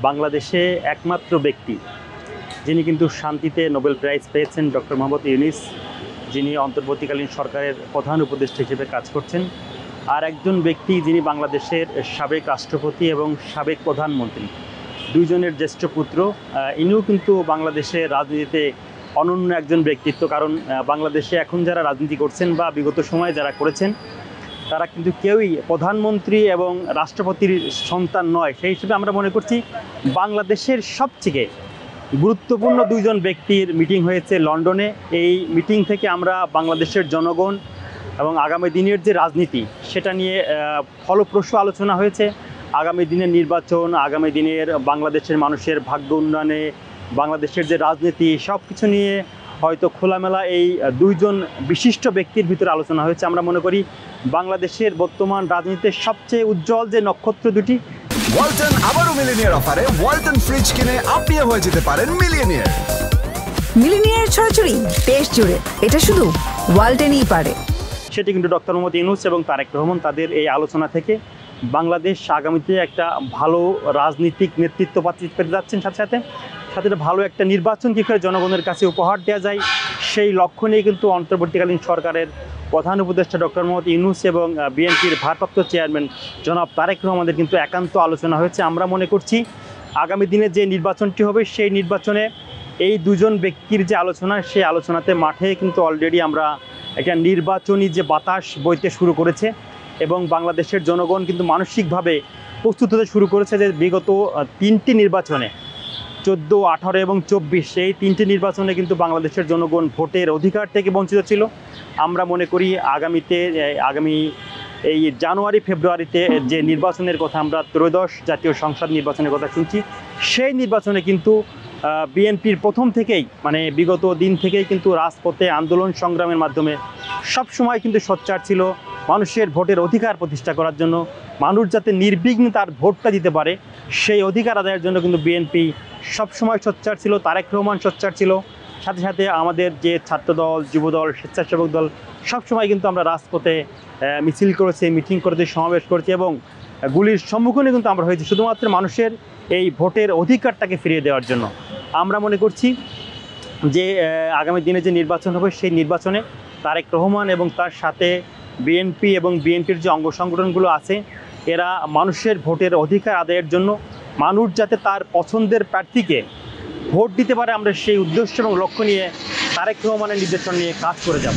বাংলাদেশে একমাত্র ব্যক্তি যিনি কিন্তু শান্তিতে নোবেল প্রাইজ পেয়েছেন, ডক্টর মোহাম্মদ ইউনূস, যিনি অন্তর্বর্তীকালীন সরকারের প্রধান উপদেষ্টা হিসেবে কাজ করছেন। আর একজন ব্যক্তি যিনি বাংলাদেশের সাবেক রাষ্ট্রপতি এবং সাবেক প্রধানমন্ত্রী, দুইজনের জ্যেষ্ঠ পুত্র। ইনিও কিন্তু বাংলাদেশের রাজনীতিতে অনন্য একজন ব্যক্তিত্ব। কারণ বাংলাদেশে এখন যারা রাজনীতি করছেন বা বিগত সময়ে যারা করেছেন, তারা কিন্তু কেউই প্রধানমন্ত্রী এবং রাষ্ট্রপতির সন্তান নয়। সেই হিসেবে আমরা মনে করছি বাংলাদেশের সবচেয়ে গুরুত্বপূর্ণ দুইজন ব্যক্তির মিটিং হয়েছে লন্ডনে। এই মিটিং থেকে আমরা বাংলাদেশের জনগণ এবং আগামী দিনের যে রাজনীতি, সেটা নিয়ে ফলপ্রসূ আলোচনা হয়েছে। আগামী দিনের নির্বাচন, আগামী দিনের বাংলাদেশের মানুষের ভাগ্য উন্নয়নে, বাংলাদেশের যে রাজনীতি, সব কিছু নিয়ে হয়তো খোলামেলা এই দুইজন বিশিষ্ট ব্যক্তির ভিতরে আলোচনা হয়েছে। আমরা মনে করি বাংলাদেশের বর্তমান রাজনীতির সবচেয়ে উজ্জ্বল যে নক্ষত্র দুটি। ওয়ালটন আবারও মিলিনিয়ার অফারে ওয়ালটন ফ্রিজ কিনে আপনিও হয়ে যেতে পারেন মিলিয়নিয়ার। মিলিনিয়ার ছড়াছড়ি দেশ জুড়ে, এটা শুধু ওয়ালটনই পারে। সেটি কিন্তু ডক্টর মোহাম্মদ ইউনূস এবং তারেক রহমান তাদের এই আলোচনা থেকে বাংলাদেশ আগামীতে একটা ভালো রাজনীতিক নেতৃত্ব পেতে যাচ্ছেন, সাথে সাথে ভালো একটা নির্বাচন কী করে জনগণের কাছে উপহার দেওয়া যায়, সেই লক্ষ্য নিয়ে কিন্তু অন্তর্বর্তীকালীন সরকারের প্রধান উপদেষ্টা ডক্টর মোহাম্মদ ইউনূস এবং বিএনপির ভারপ্রাপ্ত চেয়ারম্যান জনাব তারেক রহমানের কিন্তু একান্ত আলোচনা হয়েছে। আমরা মনে করছি আগামী দিনে যে নির্বাচনটি হবে, সেই নির্বাচনে এই দুজন ব্যক্তির যে আলোচনা, সেই আলোচনাতে মাঠে কিন্তু অলরেডি আমরা একটা নির্বাচনী যে বাতাস বইতে শুরু করেছে এবং বাংলাদেশের জনগণ কিন্তু মানসিকভাবে প্রস্তুত হতে শুরু করেছে যে বিগত তিনটি নির্বাচনে 14, 18 এবং 24 এই তিনটি নির্বাচনে কিন্তু বাংলাদেশের জনগণ ভোটের অধিকার থেকে বঞ্চিত ছিল। আমরা মনে করি আগামী এই জানুয়ারি ফেব্রুয়ারিতে যে নির্বাচনের কথা, আমরা ত্রয়োদশ জাতীয় সংসদ নির্বাচনের কথা শুনছি, সেই নির্বাচনে কিন্তু বিএনপির প্রথম থেকেই বিগত দিন থেকেই কিন্তু রাজপথে আন্দোলন সংগ্রামের মাধ্যমে সবসময় কিন্তু সোচ্চার ছিল মানুষের ভোটের অধিকার প্রতিষ্ঠা করার জন্য। মানুষ যাতে নির্বিঘ্নে তার ভোটটা দিতে পারে, সেই অধিকার আদায়ের জন্য কিন্তু বিএনপি সবসময় সোচ্চার ছিল, তারেক রহমান সোচ্চার ছিল। সাথে সাথে আমাদের যে ছাত্রদল, যুবদল, স্বেচ্ছাসেবক দল, সবসময় কিন্তু আমরা রাজপথে মিছিল করেছি, মিটিং করেছি, সমাবেশ করেছি এবং গুলির সম্মুখীনও কিন্তু আমরা হয়েছি শুধুমাত্র মানুষের এই ভোটের অধিকারটাকে ফিরিয়ে দেওয়ার জন্য। আমরা মনে করছি যে আগামী দিনে যে নির্বাচন হবে, সেই নির্বাচনে তারেক রহমান এবং তার সাথে বিএনপি এবং বিএনপির যে অঙ্গ সংগঠনগুলো আছে, এরা মানুষের ভোটের অধিকার আদায়ের জন্য, মানুষ যাতে তার পছন্দের প্রার্থীকে ভোট দিতে পারে, আমরা সেই উদ্দেশ্য এবং লক্ষ্য নিয়ে তারেক রহমানের নির্দেশনা নিয়ে কাজ করে যাব।